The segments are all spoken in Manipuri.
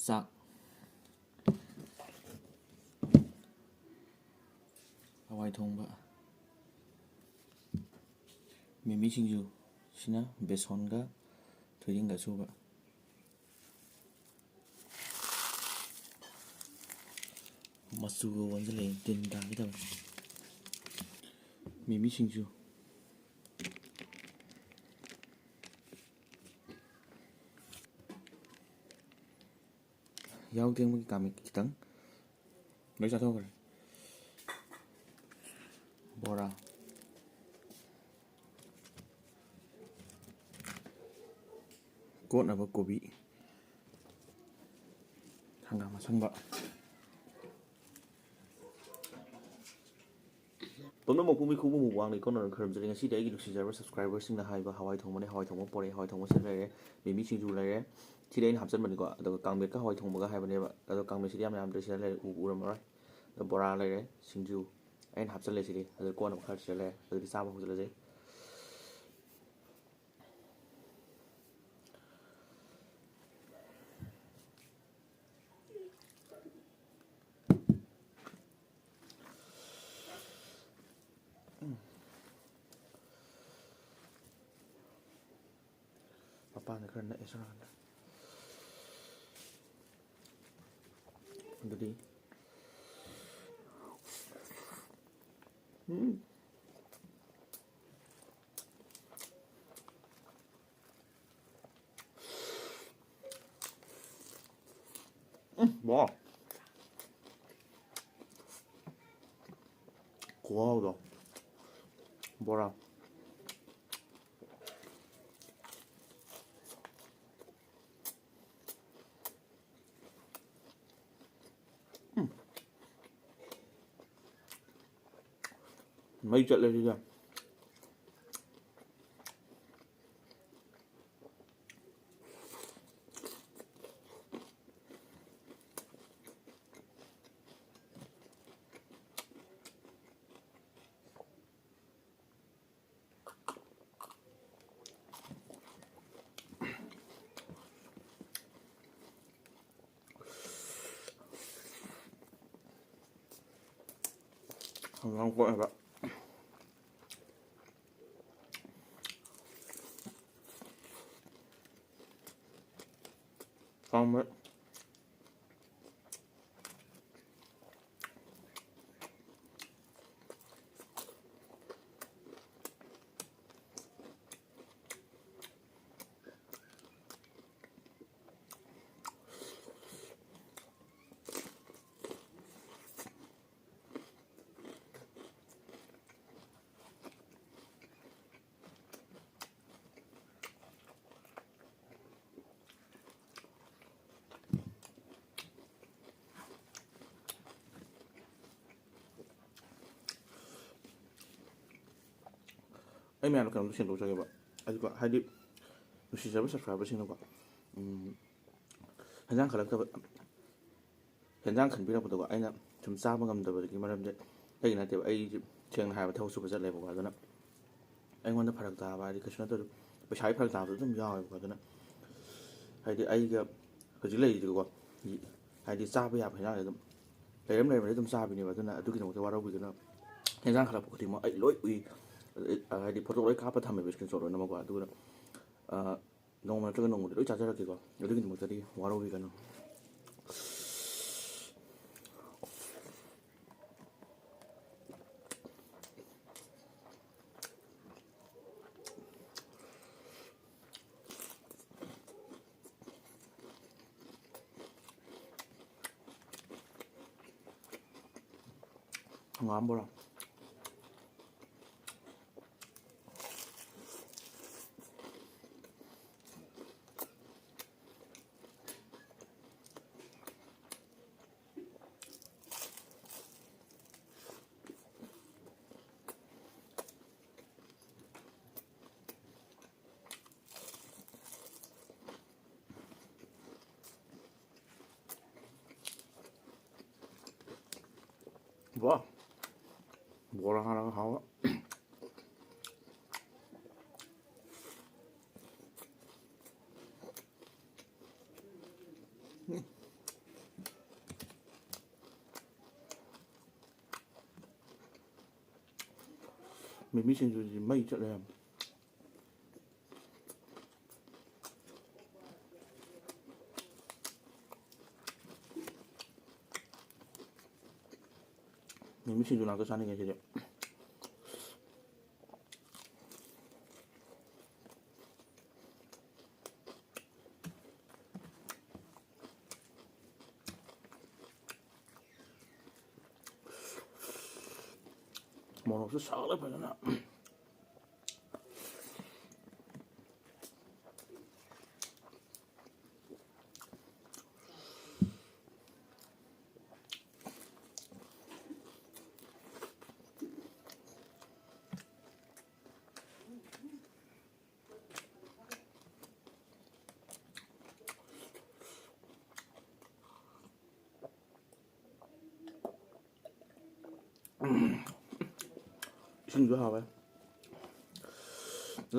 ꯆꯥꯛ ꯍꯋꯥꯏ ꯊꯣꯡꯕ ꯃꯤꯃꯤ ꯁꯤꯡꯖꯨ ꯁꯤꯅ ꯕꯦꯁꯣꯟꯒ ꯊꯣꯏꯗꯤꯡꯒ ꯁꯨꯕ ꯃꯆꯨꯒ ꯑꯣꯟꯁꯤꯜꯂꯛꯑꯦ ꯇꯤꯟ ꯇꯥꯒꯦ ꯇꯧꯋꯦ ꯃꯤꯃꯤ ꯁꯤꯡꯖꯨ ꯌꯥꯎ ꯇꯦꯡꯕꯒꯤ ꯀꯥꯃꯦꯠ ꯈꯤꯇꯪ ꯂꯣꯏ ꯆꯥꯊꯣꯛꯈ꯭ꯔꯦ ꯕꯣꯔꯥ ꯀꯣꯠꯅꯕ ꯀꯣꯕꯤ ꯍꯪꯒꯥꯝ ꯑꯁꯪꯕ ꯄꯨꯝꯅꯃꯛꯄꯨ ꯃꯤꯈꯨꯕꯨ ꯋꯥꯡꯅ ꯏꯀꯣꯟꯅꯔ ꯈꯔꯝꯖꯔꯤ ꯉꯁꯤꯗꯤ ꯑꯩꯒꯤ ꯅꯨꯡꯁꯤꯖꯔꯕ ꯁꯕꯁꯀ꯭ꯔꯥꯏꯕꯔꯁꯤꯡꯅ ꯍꯥꯏꯕ ꯍꯋꯥꯏ ꯊꯣꯡꯕꯅꯦ ꯍꯋꯥꯏ ꯊꯣꯡꯕ ꯄꯣꯔꯦ ꯍꯋꯥꯏ ꯊꯣꯡꯕ ꯁꯤꯗ ꯂꯩꯔꯦ ꯃꯤꯃꯤ ꯁꯤꯡꯖꯨ ꯂꯩꯔꯦ ꯁꯤꯗꯤ ꯑꯩꯅ ꯍꯥꯞꯆꯟꯕꯅꯤꯀꯣ ꯑꯗꯨꯒ ꯀꯥꯡꯃꯦꯠꯀ ꯍꯋꯥꯏ ꯊꯣꯡꯕꯒ ꯍꯥꯏꯕꯅꯦꯕ ꯑꯗꯣ ꯀꯥꯡꯃꯦꯠꯁꯤꯗꯤ ꯌꯥꯝ ꯌꯥꯝꯗ꯭ꯔꯦ ꯁꯤꯗ ꯂꯩꯔꯦ ꯎꯔꯝꯃꯔꯣꯏ ꯑꯗꯣ ꯕꯣꯔꯥ ꯂꯩꯔꯦ ꯁꯤꯡꯖꯨ ꯑꯩꯅ ꯍꯥꯞꯆꯜꯂꯦ ꯁꯤꯗꯤ ꯑꯗꯨ ꯀꯣꯟꯅ ꯈꯔ ꯁꯤꯗ ꯂꯩꯔꯦ ꯑꯗꯨꯗꯤ ꯆꯥꯕ ꯍꯧꯖꯤꯜꯂꯁꯦ ꯃꯄꯥꯟꯗ ꯈꯔ ꯅꯛꯑꯦ ꯁꯣꯝꯅꯥꯀꯟꯗ ꯑꯗꯨꯗꯤ 와 고하다 뭐라 mấy trận lên đi ra ngon quá các bạn xong đấy ꯑꯩ ꯃꯌꯥꯝꯅ ꯀꯩꯅꯣꯝꯇ ꯁꯦꯡꯗꯣꯛꯆꯒꯦꯕ ꯑꯗꯨꯒ ꯍꯥꯏꯗꯤ ꯅꯨꯡꯁꯤꯖꯕ ꯁꯕꯁꯀ꯭ꯔꯥꯏꯕꯔꯁꯤꯡꯅꯀꯣ ꯍꯦꯟꯖꯥꯡ ꯈꯜꯂꯛꯇꯕ ꯍꯦꯟꯖꯥꯡ ꯈꯟꯕꯤꯔꯛꯄꯗꯀꯣ ꯑꯩꯅ ꯁꯨꯝ ꯆꯥꯕ ꯉꯝꯗꯕꯗꯒꯤ ꯃꯔꯝꯁꯦ ꯑꯩꯒꯤ ꯅꯠꯇꯦꯕ ꯑꯩꯁꯦ ꯁꯦꯡꯅ ꯍꯥꯏꯕ ꯊꯕꯛ ꯁꯨꯕ ꯆꯠꯂꯦꯕꯀꯣ ꯑꯗꯨꯅ ꯑꯩꯉꯣꯟꯗ ꯐꯔꯛ ꯇꯥꯕ ꯍꯥꯏꯗꯤ ꯀꯩꯁꯨ ꯅꯠꯇ꯭ꯔꯁꯨ ꯄꯩꯁꯥꯒꯤ ꯐꯔꯛ ꯇꯥꯕꯁꯨ ꯑꯗꯨꯝ ꯌꯥꯎꯋꯦꯕꯀꯣ ꯑꯗꯨꯅ ꯍꯥꯏꯗꯤ ꯑꯩꯒ ꯍꯧꯖꯤꯛ ꯂꯩꯔꯤꯁꯤꯀꯣ ꯍꯥꯏꯗꯤ ꯆꯥꯕ ꯌꯥꯕ ꯍꯦꯟꯖꯥꯡꯁꯦ ꯑꯗꯨꯝ ꯂꯩꯔꯝꯗꯤ ꯑꯗꯨꯝ ꯆꯥꯕꯤꯅꯦꯕ ꯑꯗꯨꯅ ꯑꯗꯨꯒꯤꯗꯃꯛꯇ ꯋꯥꯔꯧꯕꯤꯗꯨꯅ ꯍꯦꯟꯖꯥꯡ ꯈꯜꯂꯛꯄ ꯈꯨꯗꯤꯡꯃꯛ ꯑꯩ ꯂꯣꯏ ꯎꯏ ꯍꯥꯏꯗꯤ ꯐꯣꯇꯣ ꯂꯣꯏ ꯀꯥꯞꯄ ꯊꯝꯃꯦꯕ ꯏꯁꯀ꯭ꯔꯤꯟ ꯁꯣꯠ ꯂꯣꯏꯅꯃꯛꯀꯣ ꯑꯗꯨꯒ ꯅꯣꯡꯃ ꯅꯠꯇ꯭ꯔꯒ ꯅꯣꯡꯃꯗꯤ ꯂꯣꯏ ꯆꯥꯖꯔꯛꯀꯦꯀꯣ ꯑꯗꯨꯒꯤꯗꯃꯛꯇꯗꯤ ꯋꯥꯔꯧꯕꯤꯒꯅꯨ ꯍꯪꯒꯥꯝ ꯕꯣꯔꯥ 와 뭐랑 하나 하고 ꯃꯤꯃꯤꯁꯤꯡꯖꯨꯁꯤ ꯃꯩ ꯆꯠꯂꯦ ꯌꯥꯝ ꯃꯤꯃꯤꯁꯤꯡꯖꯨ ꯉꯥꯛꯇ ꯆꯥꯅꯤꯡꯉꯦ ꯁꯤꯗꯤ ꯃꯣꯔꯣꯛꯁꯨ ꯁꯥꯒꯠꯂꯦ ꯐꯖꯅ 이승도 하와요.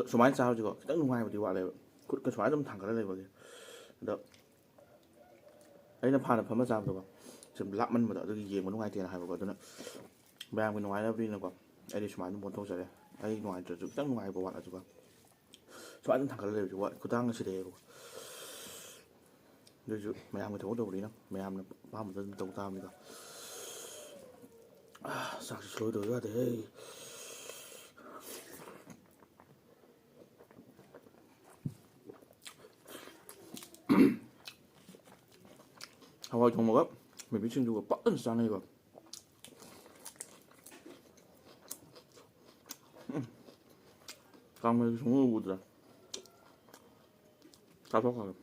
수많이 싸우지고 그냥 누가해보지 와래요. 그 수많이 좀 당가를 해보게. 근데 ꯑꯩꯅ ꯐꯥꯅ ꯐꯝꯃ ꯆꯥꯕꯗꯣ ꯁꯨꯝ ꯂꯥꯞꯃꯟꯕꯗꯣ ꯑꯗꯨꯒꯤ ꯌꯦꯡꯕ ꯅꯨꯡꯉꯥꯏꯇꯦꯅ ꯍꯥꯏꯕꯀꯣ ꯑꯗꯨꯅ ꯃꯌꯥꯝꯒꯤ ꯅꯨꯡꯉꯥꯏꯅꯕꯅꯤꯅꯀꯣ ꯑꯩꯗꯤ ꯁꯨꯃꯥꯏꯅ ꯑꯗꯨꯝ ꯑꯣꯟꯊꯣꯛꯆꯔꯦ ꯑꯩ ꯅꯨꯡꯉꯥꯏꯇ꯭ꯔꯁꯨ ꯈꯤꯇꯪ ꯅꯨꯡꯉꯥꯏꯕ ꯋꯥꯠꯂꯁꯨꯀꯣ ꯁꯨꯃꯥꯏꯅ ꯑꯗꯨꯝ ꯊꯥꯡꯒꯠꯂ ꯂꯩꯕꯁꯨ ꯈꯨꯇꯥꯡ ꯁꯤꯗꯩꯌꯦꯕꯀꯣ ꯑꯗꯨꯁꯨ ꯃꯌꯥꯝꯒꯤ ꯊꯕꯛ ꯇꯧꯕꯅꯤꯅ ꯃꯌꯥꯝꯅ ꯑꯄꯥꯝꯕꯗ ꯑꯗꯨꯝ ꯇꯧ ꯇꯥꯕꯅꯤꯗꯣ ꯆꯥꯛꯁꯤ ꯁꯣꯏꯗꯕ ꯌꯥꯗꯦ hawai thong 먹어 미친 주고 빡은 싸네 이거 강매도 정말 오더라 가져가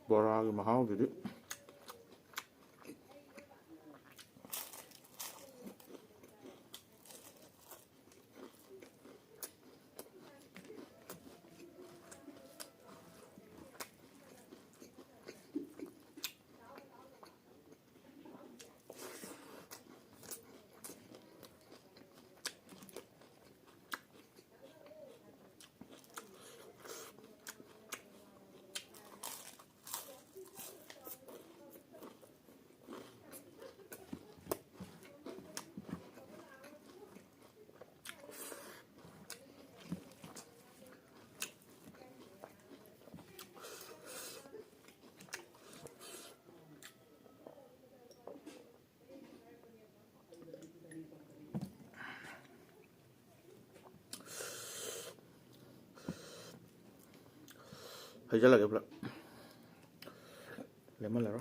뭐라고 막 하고 그러지 해잘라게 불러 레몬라로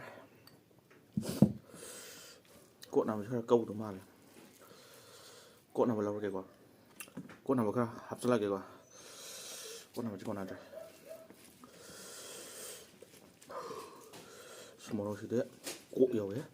꽃나무 khá câu đúng mà 꽃나무 라고 개고 꽃나무 khá 합살라게 고 꽃나무 찍고 나자 스모로 시대 꽃 여왜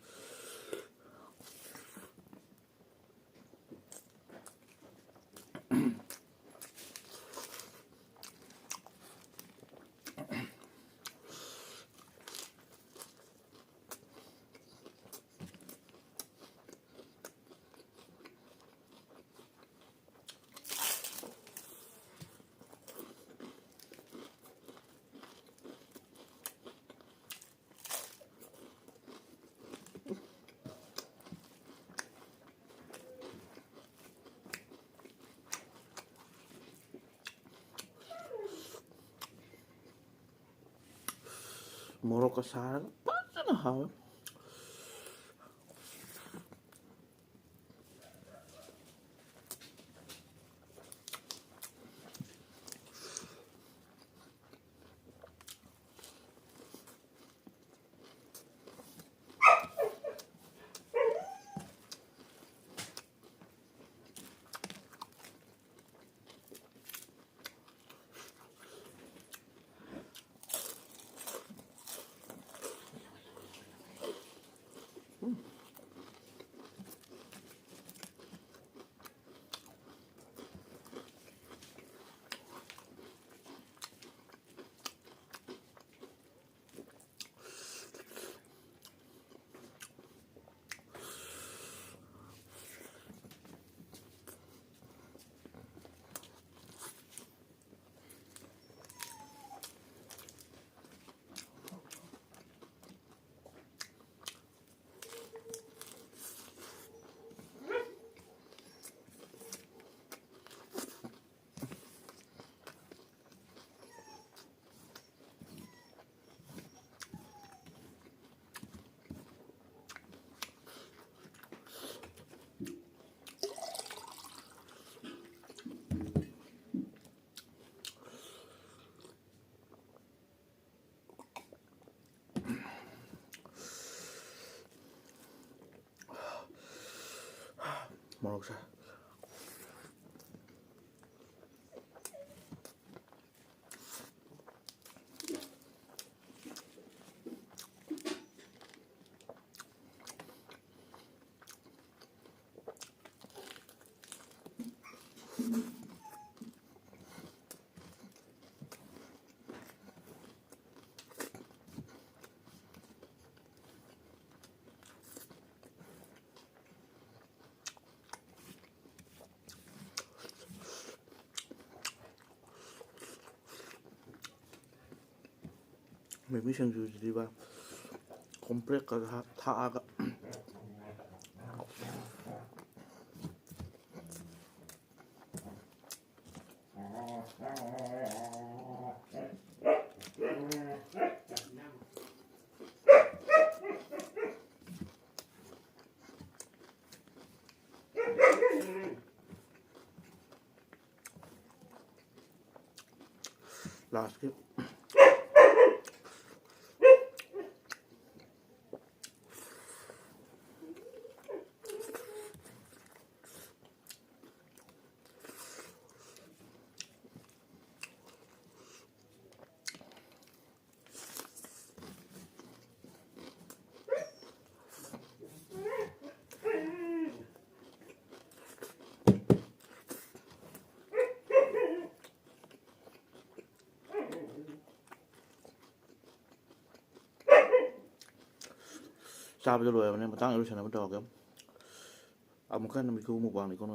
모로코 사라가 빠져나 하와 Morok sa. Maybe siyang di ba? Komplek ka taaga. Last kip. Sabi dulu ya, matang ilu sana betul kan. Amukan namiku mukbang ni kono